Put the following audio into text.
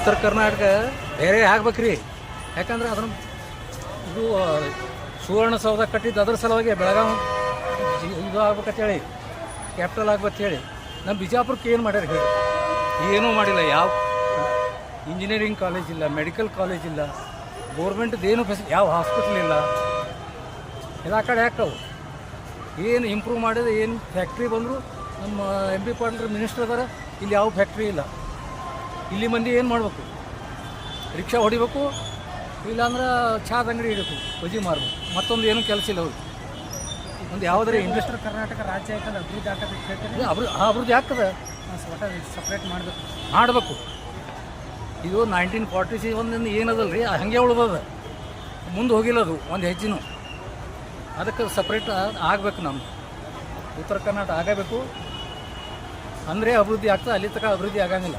ಉತ್ತರ ಕರ್ನಾಟಕ ಬೇರೆ ಆಗ್ಬೇಕ್ರಿ. ಯಾಕಂದ್ರೆ ಅದನ್ನು ಇದು ಸುವರ್ಣಸೌಧ ಕಟ್ಟಿದ್ದು ಅದ್ರ ಸಲುವಾಗಿ ಬೆಳಗಾವಿ ಇದು ಆಗ್ಬೇಕಂತೇಳಿ, ಕ್ಯಾಪಿಟಲ್ ಆಗ್ಬೇಕಂತೇಳಿ. ನಮ್ಮ ಬಿಜಾಪುರಕ್ಕೆ ಏನು ಮಾಡ್ಯಾರ ಹೇಳಿ? ಏನೂ ಮಾಡಿಲ್ಲ. ಯಾವ ಇಂಜಿನಿಯರಿಂಗ್ ಕಾಲೇಜ್ ಇಲ್ಲ, ಮೆಡಿಕಲ್ ಕಾಲೇಜ್ ಇಲ್ಲ, ಗೋರ್ಮೆಂಟ್ದು ಏನು ಯಾವ ಹಾಸ್ಪಿಟ್ಲ್ ಇಲ್ಲ. ಎಲ್ಲ ಕಡೆ ಯಾಕವು ಏನು ಇಂಪ್ರೂವ್ ಮಾಡಿದ್ರೆ ಏನು ಫ್ಯಾಕ್ಟ್ರಿ ಬಂದರು ನಮ್ಮ MP ಪಾಟೀಲ್ ಮಿನಿಸ್ಟರ್ ಅದಾರ, ಇಲ್ಲಿ ಯಾವ ಫ್ಯಾಕ್ಟ್ರಿ ಇಲ್ಲ. ಇಲ್ಲಿ ಮಂದಿ ಏನು ಮಾಡಬೇಕು? ರಿಕ್ಷಾ ಹೊಡಿಬೇಕು, ಇಲ್ಲಾಂದ್ರೆ ಚಾದ ಅಂಗಡಿ ಇಡಬೇಕು, ಬಜಿ ಮಾರ್ಬೇಕು, ಮತ್ತೊಂದು ಏನೂ ಕೆಲಸ ಇಲ್ಲ ಅವ್ರು. ಒಂದು ಯಾವುದೇ ಇಂಡಸ್ಟ್ರಿ ಕರ್ನಾಟಕ ರಾಜ್ಯ ಯಾಕಂದ್ರೆ ಅಭಿವೃದ್ಧಿ ಆಗ್ತದೆ ಹೇಳ್ತಾರೆ. ಅಭಿವೃದ್ಧಿ ಆಗ್ತದೆ, ಸಪ್ರೇಟ್ ಮಾಡಬೇಕು. ಇದು 1947 ಏನದಲ್ಲ ರೀ, ಹಾಗೆ ಉಳ್ದದ, ಮುಂದೆ ಹೋಗಿಲ್ಲ ಅದು ಒಂದು ಹೆಜ್ಜೆನೂ. ಅದಕ್ಕೆ ಸಪ್ರೇಟ್ ಆಗಬೇಕು. ನಮ್ಮ ಉತ್ತರ ಕರ್ನಾಟಕ ಆಗಬೇಕು ಅಂದರೆ ಅಭಿವೃದ್ಧಿ ಆಗ್ತದೆ, ಅಲ್ಲಿ ತನಕ ಅಭಿವೃದ್ಧಿ ಆಗಂಗಿಲ್ಲ.